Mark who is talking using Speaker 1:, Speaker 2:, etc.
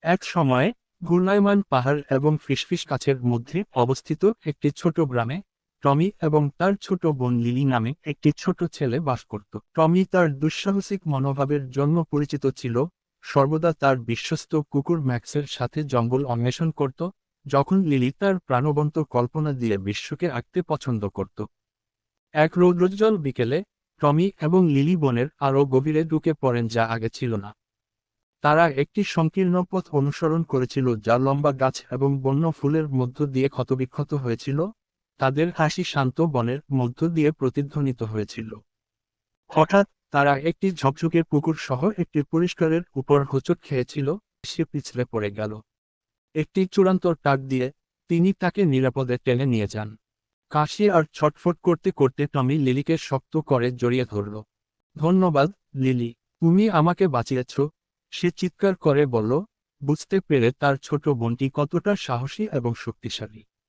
Speaker 1: এক সময়ে ঘূর্ণায়মান পাহাড় এবং ফিসফিস গাছের মধ্যে অবস্থিত একটি ছোট গ্রামে টমি এবং তার ছোট বোন লিলি নামে একটি ছোট ছেলে বাস করত। টমি তার দুঃসাহসিক মনোভাবের জন্য পরিচিত ছিল, সর্বদা তার বিশ্বস্ত কুকুর ম্যাক্সের সাথে জঙ্গল অন্বেষণ করত, যখন লিলি তার প্রাণবন্ত কল্পনা দিয়ে বিশ্বকে আঁকতে পছন্দ করত। এক রৌদ্রোজ্জ্বল বিকেলে টমি এবং লিলি বনের আরও গভীরে ঢুকে পড়েন, যা আগে ছিল না। তারা একটি সংকীর্ণ পথ অনুসরণ করেছিল যা লম্বা গাছ এবং বন্য ফুলের মধ্য দিয়ে ক্ষতবিক্ষত হয়েছিল, তাদের হাসি শান্ত বনের মধ্য দিয়ে প্রতিধ্বনিত হয়েছিল। হঠাৎ তারা একটি ঝকঝকে পুকুর সহ একটি পরিষ্কারের উপর হোঁচট খেয়েছিল, সে পিছলে পড়ে গেল। একটি চূড়ান্ত টাক দিয়ে তিনি তাকে নিরাপদে টেনে নিয়ে যান। কাশি আর ছটফট করতে করতে টমি লিলিকে শক্ত করে জড়িয়ে ধরল। ধন্যবাদ, লিলি, তুমি আমাকে বাঁচিয়েছ, সে চিৎকার করে বলল, বুঝতে পেরে তার ছোট বোনটি কতটা সাহসী এবং শক্তিশালী।